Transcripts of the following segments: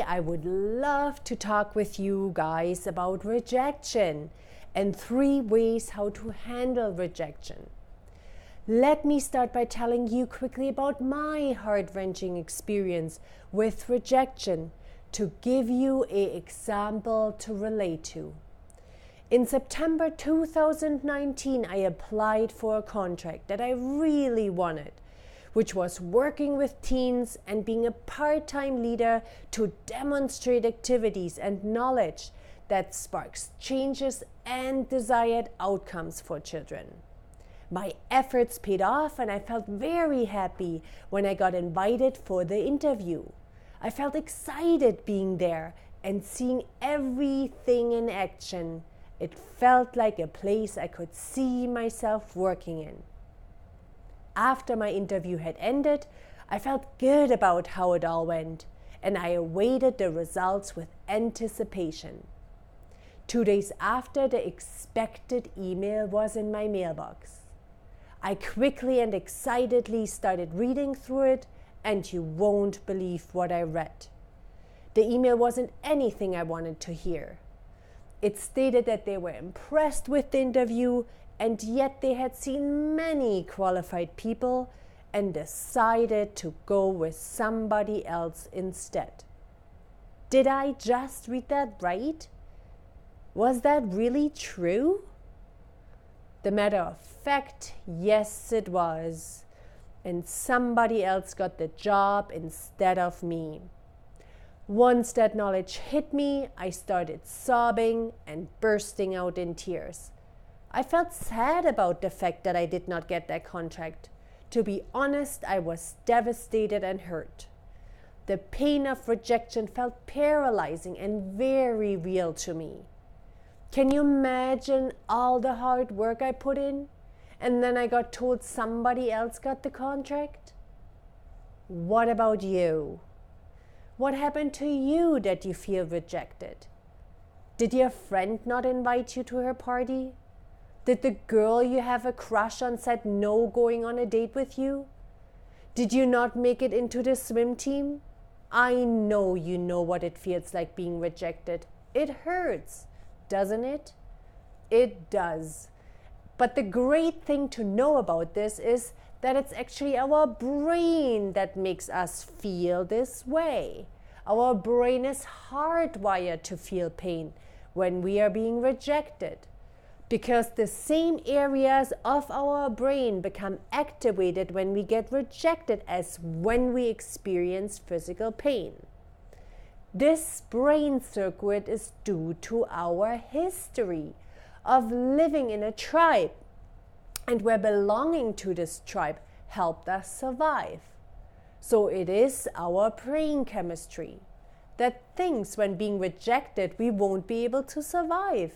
I would love to talk with you guys about rejection and 3 ways how to handle rejection. Let me start by telling you quickly about my heart-wrenching experience with rejection to give you an example to relate to. In September 2019, I applied for a contract that I really wanted, which was working with teens and being a part-time leader to demonstrate activities and knowledge that sparks changes and desired outcomes for children. My efforts paid off and I felt very happy when I got invited for the interview. I felt excited being there and seeing everything in action. It felt like a place I could see myself working in. After my interview had ended, I felt good about how it all went, and I awaited the results with anticipation. 2 days after, the expected email was in my mailbox. I quickly and excitedly started reading through it, and you won't believe what I read. The email wasn't anything I wanted to hear. It stated that they were impressed with the interview, and yet they had seen many qualified people and decided to go with somebody else instead. Did I just read that right? Was that really true? The matter of fact, yes it was. And somebody else got the job instead of me. Once that knowledge hit me, I started sobbing and bursting out in tears. I felt sad about the fact that I did not get that contract. To be honest, I was devastated and hurt. The pain of rejection felt paralyzing and very real to me. Can you imagine all the hard work I put in? And then I got told somebody else got the contract? What about you? What happened to you that you feel rejected? Did your friend not invite you to her party? Did the girl you have a crush on said no going on a date with you? Did you not make it into the swim team? I know you know what it feels like being rejected. It hurts, doesn't it? It does. But the great thing to know about this is that it's actually our brain that makes us feel this way. Our brain is hardwired to feel pain when we are being rejected, because the same areas of our brain become activated when we get rejected as when we experience physical pain. This brain circuit is due to our history of living in a tribe, and where belonging to this tribe helped us survive. So it is our brain chemistry that thinks when being rejected we won't be able to survive.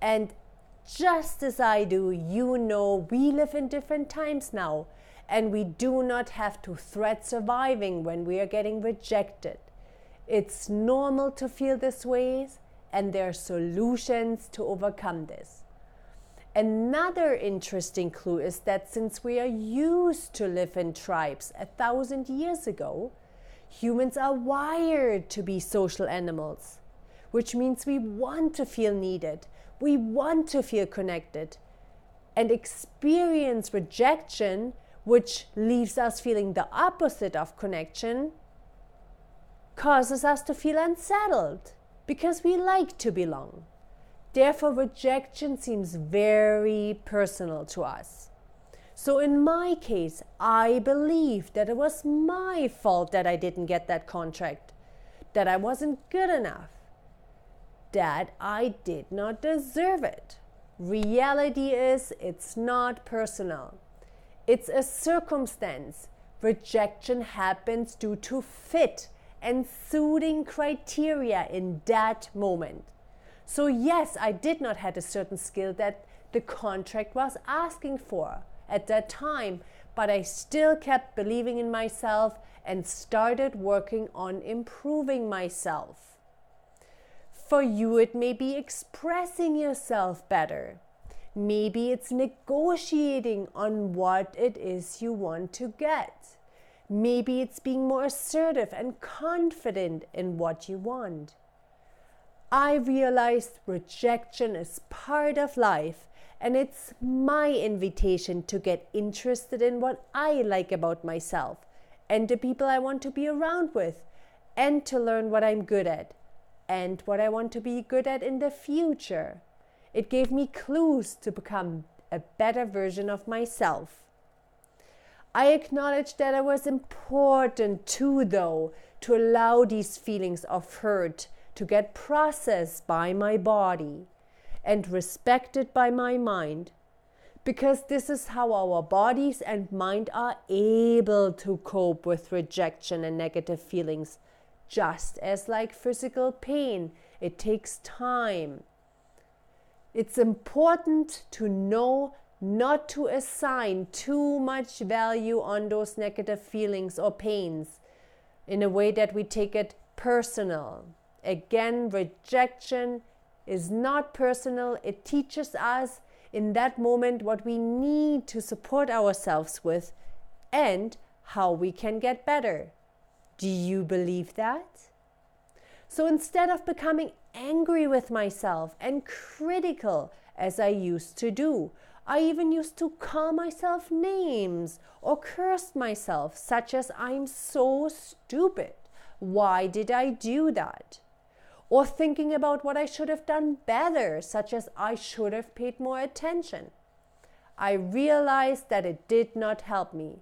And just as I do, you know we live in different times now, and we do not have to threat surviving when we are getting rejected. It's normal to feel this way, and there are solutions to overcome this. Another interesting clue is that since we are used to live in tribes 1,000 years ago, humans are wired to be social animals, which means we want to feel needed, we want to feel connected, and experience rejection, which leaves us feeling the opposite of connection, causes us to feel unsettled, because we like to belong. Therefore, rejection seems very personal to us. So in my case, I believe that it was my fault that I didn't get that contract, that I wasn't good enough, that I did not deserve it. Reality is, it's not personal. It's a circumstance. Rejection happens due to fit and suiting criteria in that moment. So yes, I did not have a certain skill that the contract was asking for at that time, but I still kept believing in myself and started working on improving myself. For you, it may be expressing yourself better. Maybe it's negotiating on what it is you want to get. Maybe it's being more assertive and confident in what you want. I realized rejection is part of life, and it's my invitation to get interested in what I like about myself and the people I want to be around with, and to learn what I'm good at and what I want to be good at in the future. It gave me clues to become a better version of myself. I acknowledged that it was important too, though, to allow these feelings of hurt to get processed by my body and respected by my mind, because this is how our bodies and mind are able to cope with rejection and negative feelings. Just as like physical pain, it takes time. It's important to know not to assign too much value on those negative feelings or pains in a way that we take it personal. Again, rejection is not personal. It teaches us in that moment what we need to support ourselves with and how we can get better. Do you believe that? So instead of becoming angry with myself and critical as I used to do, I even used to call myself names or curse myself, such as I'm so stupid. Why did I do that? Or thinking about what I should have done better, such as I should have paid more attention. I realized that it did not help me,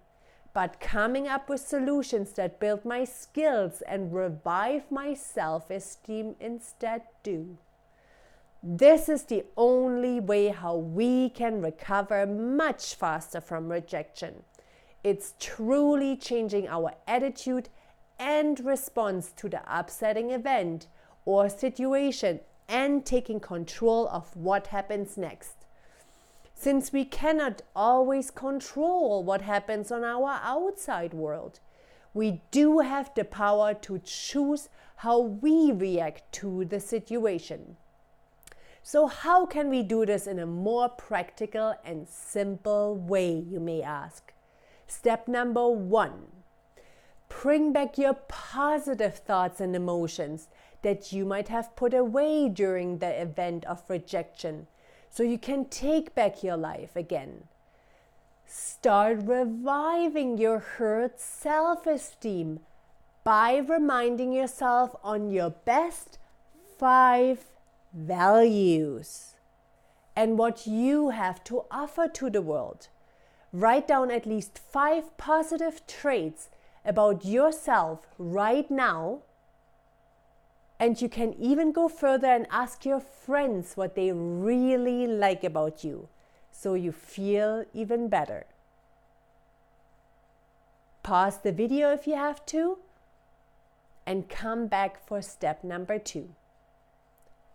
but coming up with solutions that build my skills and revive my self-esteem instead do. This is the only way how we can recover much faster from rejection. It's truly changing our attitude and response to the upsetting event or situation and taking control of what happens next. Since we cannot always control what happens on our outside world, we do have the power to choose how we react to the situation. So how can we do this in a more practical and simple way, you may ask? Step number 1. Bring back your positive thoughts and emotions that you might have put away during the event of rejection, so you can take back your life again. Start reviving your hurt self-esteem by reminding yourself on your best 5 values and what you have to offer to the world. Write down at least 5 positive traits about yourself right now. And you can even go further and ask your friends what they really like about you, so you feel even better. Pause the video if you have to, and come back for step number 2.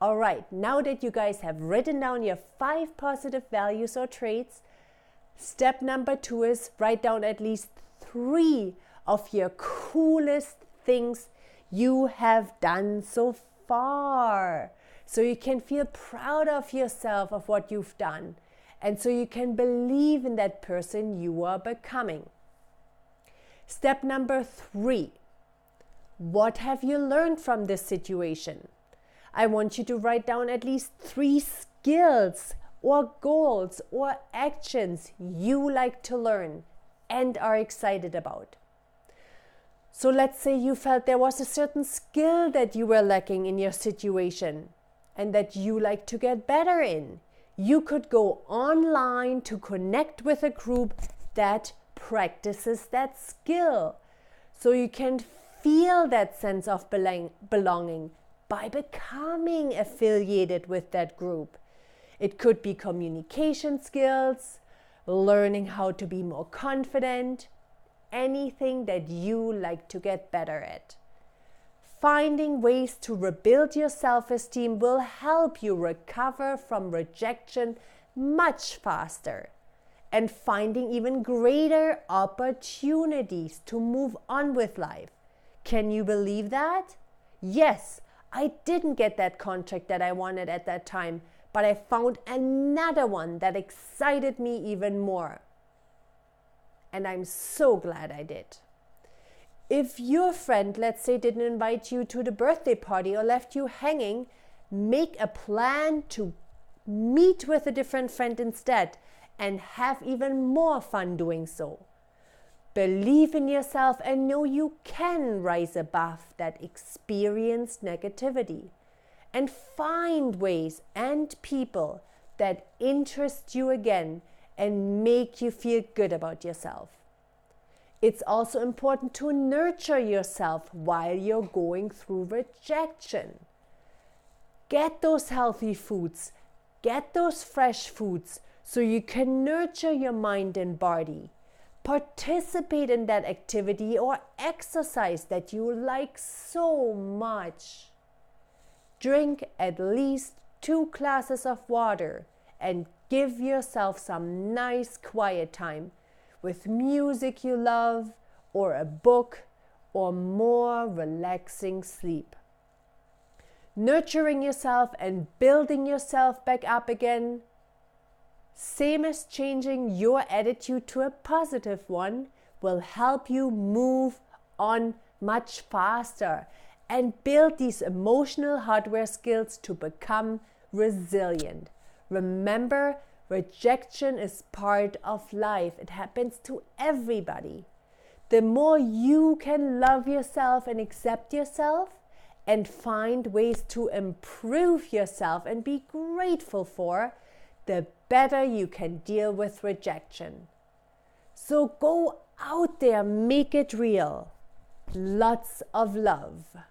All right, now that you guys have written down your 5 positive values or traits, step number 2 is write down at least 3 of your coolest things you have done so far, so you can feel proud of yourself of what you've done, and so you can believe in that person you are becoming. Step number 3, what have you learned from this situation? I want you to write down at least 3 skills or goals or actions you like to learn and are excited about. So let's say you felt there was a certain skill that you were lacking in your situation and that you like to get better in. You could go online to connect with a group that practices that skill, so you can feel that sense of belonging by becoming affiliated with that group. It could be communication skills, learning how to be more confident, anything that you like to get better at. Finding ways to rebuild your self-esteem will help you recover from rejection much faster and finding even greater opportunities to move on with life. Can you believe that? Yes, I didn't get that contract that I wanted at that time, but I found another one that excited me even more. And I'm so glad I did. If your friend, let's say, didn't invite you to the birthday party or left you hanging, make a plan to meet with a different friend instead and have even more fun doing so. Believe in yourself and know you can rise above that experienced negativity, and find ways and people that interest you again and make you feel good about yourself. It's also important to nurture yourself while you're going through rejection. Get those healthy foods, get those fresh foods so you can nurture your mind and body. Participate in that activity or exercise that you like so much. Drink at least 2 glasses of water and give yourself some nice quiet time with music you love or a book or more relaxing sleep. Nurturing yourself and building yourself back up again, same as changing your attitude to a positive one, will help you move on much faster and build these emotional hardware skills to become resilient. Remember, rejection is part of life. It happens to everybody. The more you can love yourself and accept yourself and find ways to improve yourself and be grateful for, the better you can deal with rejection. So go out there, make it real. Lots of love.